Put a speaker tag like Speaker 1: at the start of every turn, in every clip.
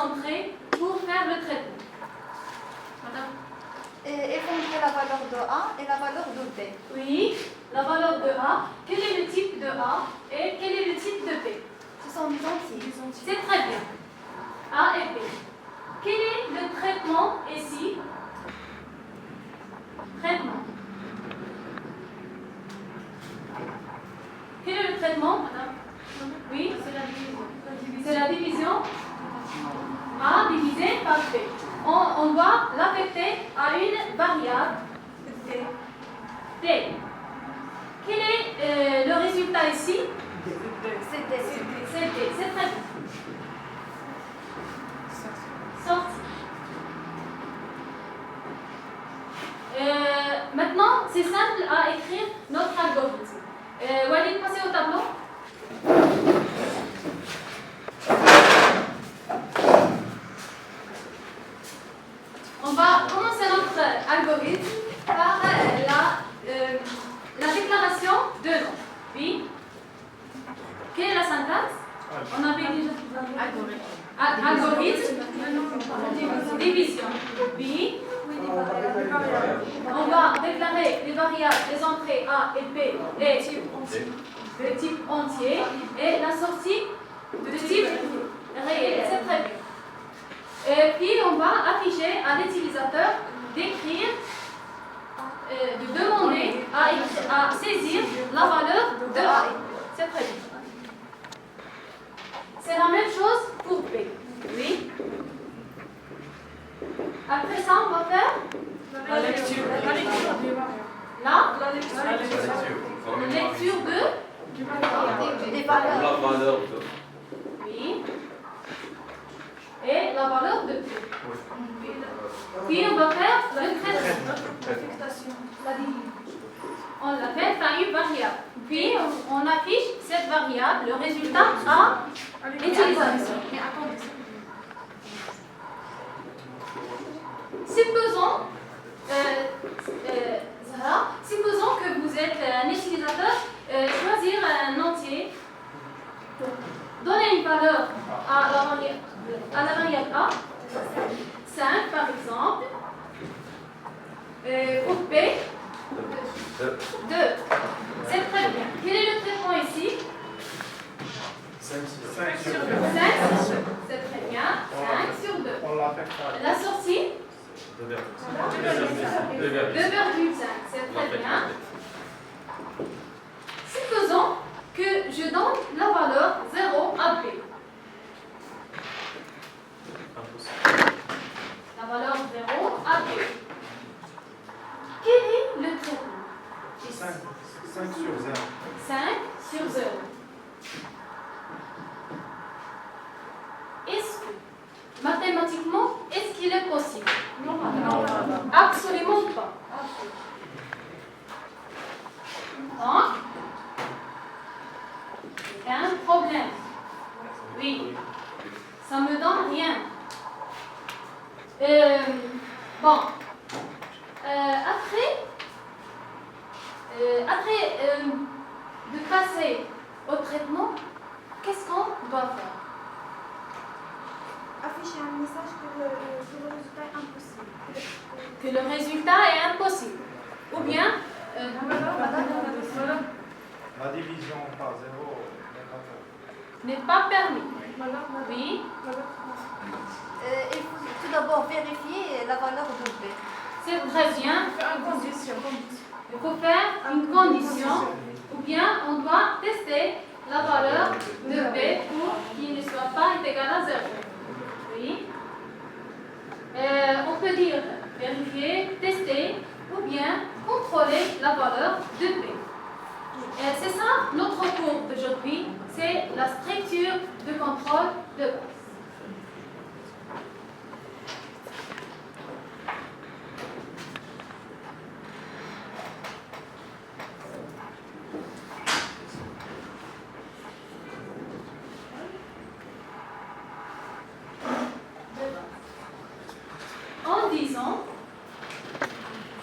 Speaker 1: entrées pour faire le traitement. Madame?
Speaker 2: Effondrer la valeur de A et la valeur de B.
Speaker 1: Oui, la valeur de A. Quel est le type de A et quel est le type de B?
Speaker 2: Ce sont des entiers.
Speaker 1: C'est très bien. A et B. Quel est le traitement ici? Traitement. Quel est le traitement, madame? Oui, c'est la division. C'est la division A divisé par B. On doit l'affecter à une variable D. Quel est le résultat ici?
Speaker 2: C'est D.
Speaker 1: C'est D. C'est très bien. Sorti. Maintenant, c'est simple à écrire notre algorithme. Walid, passez au tableau. On va commencer notre algorithme par la déclaration de nom. Oui. Quelle est la syntaxe? On avait déjà algorithme. Division. Oui. On va déclarer les variables, les entrées A et B et de type entier et la sortie de type réel. C'est très bien. Et puis on va afficher à l'utilisateur d'écrire, de demander à saisir la valeur de A. C'est très bien. C'est la même chose pour B. Oui. Après ça, on va faire
Speaker 3: La lecture.
Speaker 1: la
Speaker 3: lecture
Speaker 1: de
Speaker 2: Des valeurs.
Speaker 4: La valeur de.
Speaker 1: oui et la valeur de P. Puis on va faire le traitement. La division. On l'appelle par une variable. Puis on affiche cette variable, le résultat à l'utilisateur. Supposons que vous êtes un utilisateur, choisir un entier, donner une valeur à la variable A, 5 par exemple, pour B, 2. C'est très bien. Quel est le traitement ici?
Speaker 3: 5
Speaker 1: 5 sur 2. C'est très bien. 5 sur 2.
Speaker 3: On l'affecte à
Speaker 1: La sortie?
Speaker 4: 2,5.
Speaker 1: 2,5. C'est très bien. Supposons que je donne la valeur 0 à B. La valeur 0 à B. Quel est le traitement?
Speaker 3: 5 sur 0.
Speaker 1: 5 sur 0. Est-ce que, mathématiquement, est-ce qu'il est possible?
Speaker 2: Non.
Speaker 1: Absolument pas. Donc, il y a un problème. Oui, ça me donne rien. Bon, après de passer au traitement, qu'est-ce qu'on doit faire?
Speaker 5: Afficher un message que le résultat est impossible.
Speaker 1: Que le résultat est impossible. Ou bien,
Speaker 3: La division par 0
Speaker 1: n'est pas permis. Oui,
Speaker 2: Il faut tout d'abord vérifier la valeur de B.
Speaker 1: c'est très bien. Il faut faire une condition, ou bien on doit tester la valeur de B pour qu'il ne soit pas égal à 0. Oui. On peut dire vérifier, tester, ou bien contrôler la valeur de B. C'est ça notre cours d'aujourd'hui, c'est la structure de contrôle de base.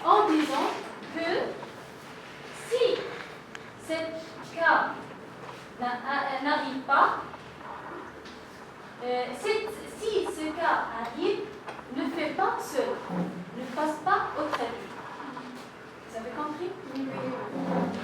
Speaker 1: En disant que si cette cas n'arrive pas, Si ce cas arrive, ne fais pas seul. Ne passe pas au trait. Vous avez compris?
Speaker 5: Oui.